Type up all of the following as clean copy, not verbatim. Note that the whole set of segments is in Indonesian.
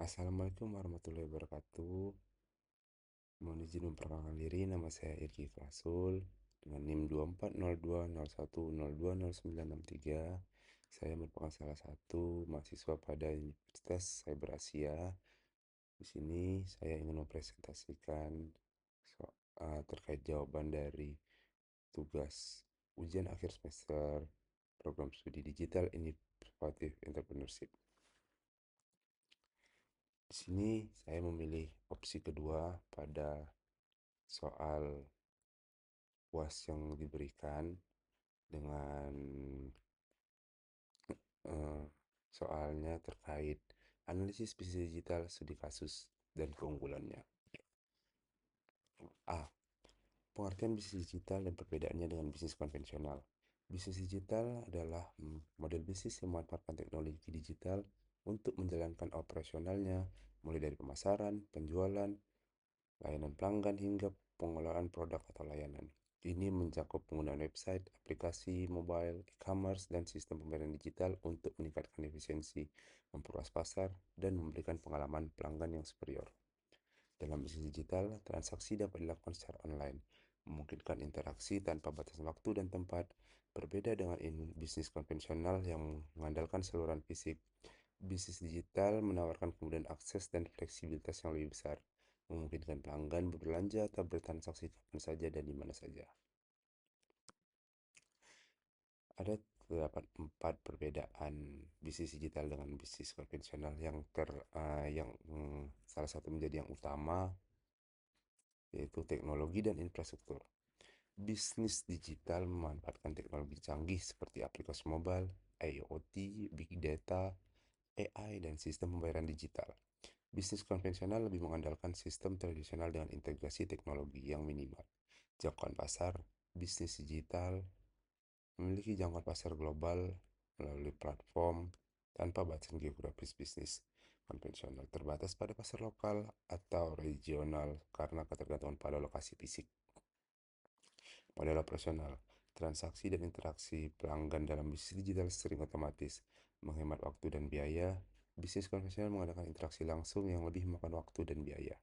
Assalamualaikum warahmatullahi wabarakatuh. Mohon izin memperkenalkan diri, nama saya Irki Fasul dengan NIM 240201020963. Saya merupakan salah satu mahasiswa pada Universitas Cyber Asia. Di sini saya ingin mempresentasikan terkait jawaban dari tugas ujian akhir semester program studi digital Innovative Entrepreneurship. Di sini saya memilih opsi kedua pada soal UAS yang diberikan dengan eh, soalnya terkait analisis bisnis digital, studi kasus, dan keunggulannya. A. Pengertian bisnis digital dan perbedaannya dengan bisnis konvensional. Bisnis digital adalah model bisnis yang memanfaatkan teknologi digital untuk menjalankan operasionalnya, mulai dari pemasaran, penjualan, layanan pelanggan hingga pengelolaan produk atau layanan. Ini mencakup penggunaan website, aplikasi mobile, e-commerce, dan sistem pembayaran digital untuk meningkatkan efisiensi, memperluas pasar, dan memberikan pengalaman pelanggan yang superior. Dalam bisnis digital, transaksi dapat dilakukan secara online, memungkinkan interaksi tanpa batasan waktu dan tempat, berbeda dengan bisnis konvensional yang mengandalkan saluran fisik. Bisnis digital menawarkan kemudahan akses dan fleksibilitas yang lebih besar, memungkinkan pelanggan berbelanja atau bertransaksi kapan saja dan di mana saja. Ada terdapat 4 perbedaan bisnis digital dengan bisnis konvensional yang salah satu menjadi yang utama, yaitu teknologi dan infrastruktur. Bisnis digital memanfaatkan teknologi canggih seperti aplikasi mobile, IoT, big data, AI, dan sistem pembayaran digital. Bisnis konvensional lebih mengandalkan sistem tradisional dengan integrasi teknologi yang minimal. Jangkauan pasar, bisnis digital memiliki jangkauan pasar global melalui platform tanpa batasan geografis. Bisnis konvensional terbatas pada pasar lokal atau regional karena ketergantungan pada lokasi fisik. Model operasional, transaksi dan interaksi pelanggan dalam bisnis digital sering otomatis, menghemat waktu dan biaya. Bisnis konvensional mengadakan interaksi langsung yang lebih memakan waktu dan biaya.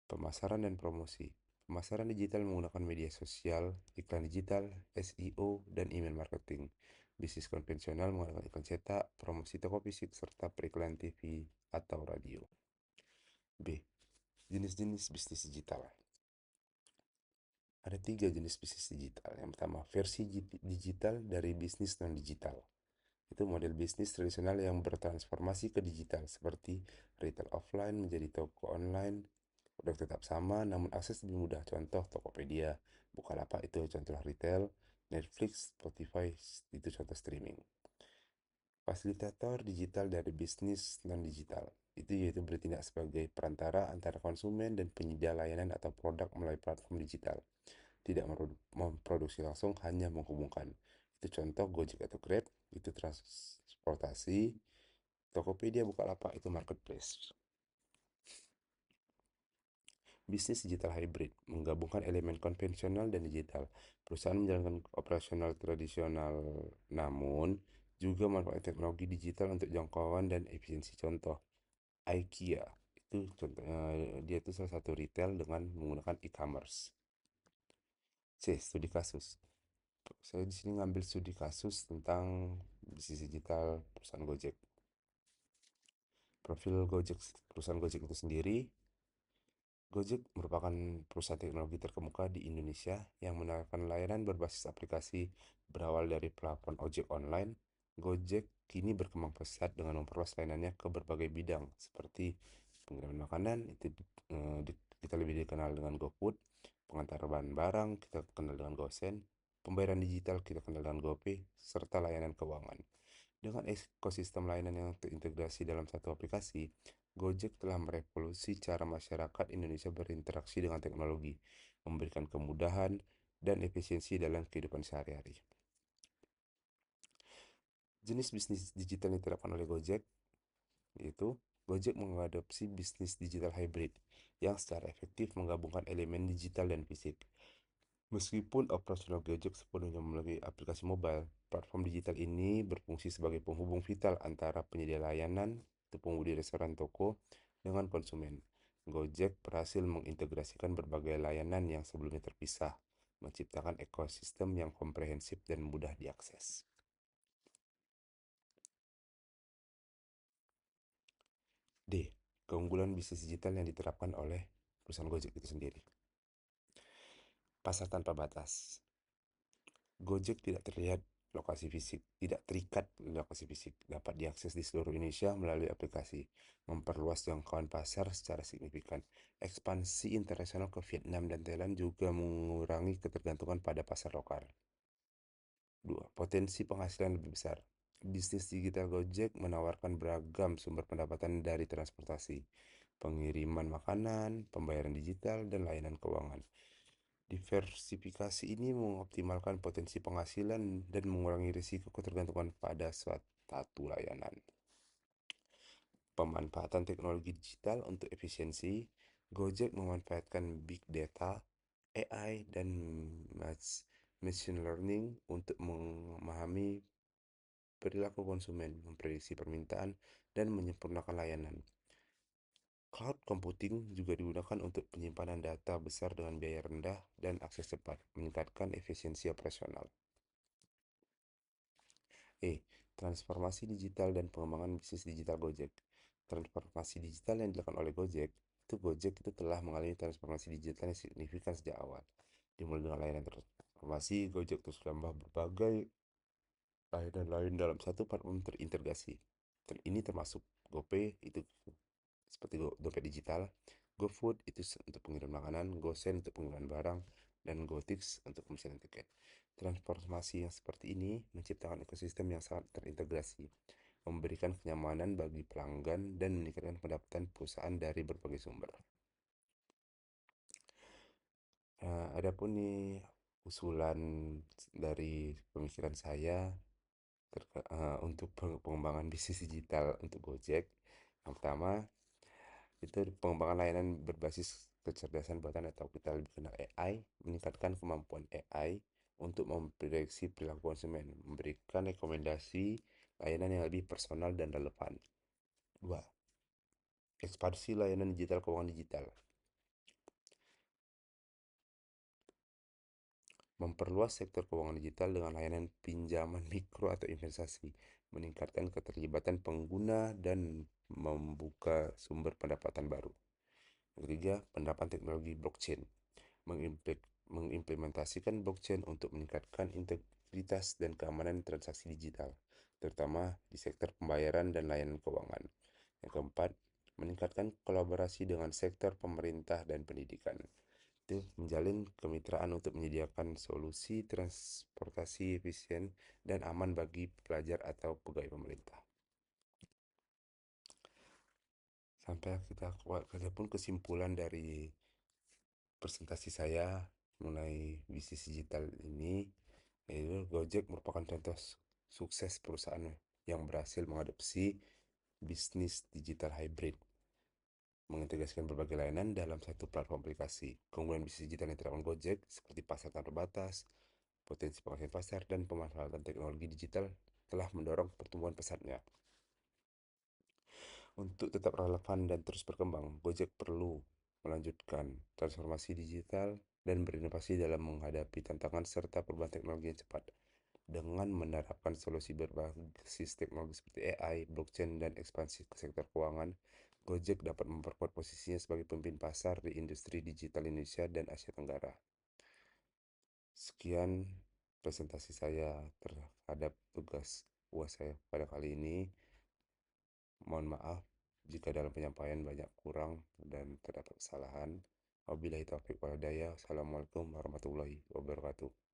Pemasaran dan promosi. Pemasaran digital menggunakan media sosial, iklan digital, SEO, dan email marketing. Bisnis konvensional menggunakan iklan cetak, promosi toko fisik, serta periklan TV atau radio. B. Jenis-jenis bisnis digital. Ada 3 jenis bisnis digital. Yang pertama, versi digital dari bisnis non-digital. Itu model bisnis tradisional yang bertransformasi ke digital, seperti retail offline menjadi toko online. Produk tetap sama, namun akses lebih mudah. Contoh Tokopedia, Bukalapak itu contoh retail, Netflix, Spotify itu contoh streaming. Fasilitator digital dari bisnis non-digital. Itu yaitu bertindak sebagai perantara antara konsumen dan penyedia layanan atau produk melalui platform digital. Tidak memproduksi langsung, hanya menghubungkan. Itu contoh Gojek atau Grab, itu transportasi. Tokopedia, Bukalapak itu marketplace. Bisnis digital hybrid menggabungkan elemen konvensional dan digital. Perusahaan menjalankan operasional tradisional namun juga memanfaatkan teknologi digital untuk jangkauan dan efisiensi. Contoh IKEA itu contohnya, dia itu salah satu retail dengan menggunakan e-commerce. C. Studi kasus. Saya di sini ngambil studi kasus tentang bisnis digital perusahaan Gojek. Profil Gojek, perusahaan Gojek itu sendiri. Gojek merupakan perusahaan teknologi terkemuka di Indonesia yang menawarkan layanan berbasis aplikasi berawal dari platform ojek online. Gojek kini berkembang pesat dengan memperluas layanannya ke berbagai bidang seperti pengiriman makanan, itu kita lebih dikenal dengan GoFood, pengantar barang kita kenal dengan GoSend, pembayaran digital kita kenal dengan GoPay, serta layanan keuangan. Dengan ekosistem layanan yang terintegrasi dalam satu aplikasi, Gojek telah merevolusi cara masyarakat Indonesia berinteraksi dengan teknologi, memberikan kemudahan dan efisiensi dalam kehidupan sehari-hari. Jenis bisnis digital yang diterapkan oleh Gojek yaitu Gojek mengadopsi bisnis digital hybrid yang secara efektif menggabungkan elemen digital dan fisik. Meskipun operasional Gojek sepenuhnya melalui aplikasi mobile, platform digital ini berfungsi sebagai penghubung vital antara penyedia layanan itu pengemudi restoran toko, dengan konsumen. Gojek berhasil mengintegrasikan berbagai layanan yang sebelumnya terpisah, menciptakan ekosistem yang komprehensif dan mudah diakses. D. Keunggulan bisnis digital yang diterapkan oleh perusahaan Gojek itu sendiri. Pasar tanpa batas. Gojek tidak terlihat lokasi fisik, tidak terikat lokasi fisik, dapat diakses di seluruh Indonesia melalui aplikasi, memperluas jangkauan pasar secara signifikan. Ekspansi internasional ke Vietnam dan Thailand juga mengurangi ketergantungan pada pasar lokal. 2. Potensi penghasilan lebih besar. Bisnis digital Gojek menawarkan beragam sumber pendapatan dari transportasi, pengiriman makanan, pembayaran digital, dan layanan keuangan. Diversifikasi ini mengoptimalkan potensi penghasilan dan mengurangi risiko ketergantungan pada suatu layanan. Pemanfaatan teknologi digital untuk efisiensi. Gojek memanfaatkan big data, AI, dan machine learning untuk memahami perilaku konsumen, memprediksi permintaan, dan menyempurnakan layanan. Cloud computing juga digunakan untuk penyimpanan data besar dengan biaya rendah dan akses cepat, meningkatkan efisiensi operasional. Transformasi digital dan pengembangan bisnis digital Gojek. Transformasi digital yang dilakukan oleh Gojek itu telah mengalami transformasi digital yang signifikan sejak awal. Dimulai dengan layanan transformasi, Gojek terus menambah berbagai layanan lain dalam satu platform terintegrasi. Ini termasuk GoPay itu seperti dompet digital, GoFood itu untuk pengiriman makanan, GoSend untuk pengiriman barang, dan GoTix untuk pemesanan tiket. Transformasi yang seperti ini menciptakan ekosistem yang sangat terintegrasi, memberikan kenyamanan bagi pelanggan, dan meningkatkan pendapatan perusahaan dari berbagai sumber. Adapun nih usulan dari pemikiran saya untuk pengembangan bisnis digital untuk Gojek. Yang pertama, itu pengembangan layanan berbasis kecerdasan buatan atau kita lebih kenal AI, meningkatkan kemampuan AI untuk memprediksi perilaku konsumen, memberikan rekomendasi layanan yang lebih personal dan relevan. 2. Ekspansi layanan digital keuangan digital. Memperluas sektor keuangan digital dengan layanan pinjaman mikro atau investasi, meningkatkan keterlibatan pengguna dan membuka sumber pendapatan baru. Ketiga, penerapan teknologi blockchain, mengimplementasikan blockchain untuk meningkatkan integritas dan keamanan transaksi digital, terutama di sektor pembayaran dan layanan keuangan. Yang keempat, meningkatkan kolaborasi dengan sektor pemerintah dan pendidikan. Itu menjalin kemitraan untuk menyediakan solusi transportasi efisien dan aman bagi pelajar atau pegawai pemerintah. Sampai kita pun kesimpulan dari presentasi saya mengenai bisnis digital ini, yaitu Gojek merupakan contoh sukses perusahaan yang berhasil mengadopsi bisnis digital hybrid, mengintegrasikan berbagai layanan dalam satu platform aplikasi. Keunggulan bisnis digital yang diterapkan Gojek seperti pasar tanpa batas, potensi penghasilan pasar, dan pemanfaatan teknologi digital telah mendorong pertumbuhan pesatnya. Untuk tetap relevan dan terus berkembang, Gojek perlu melanjutkan transformasi digital dan berinovasi dalam menghadapi tantangan serta perubahan teknologi yang cepat. Dengan menerapkan solusi berbasis teknologi seperti AI, blockchain, dan ekspansi ke sektor keuangan, Gojek dapat memperkuat posisinya sebagai pemimpin pasar di industri digital Indonesia dan Asia Tenggara. Sekian presentasi saya terhadap tugas UAS saya pada kali ini. Mohon maaf jika dalam penyampaian banyak kurang dan terdapat kesalahan. Wabillahi taufiq wal hidayah. Assalamualaikum warahmatullahi wabarakatuh.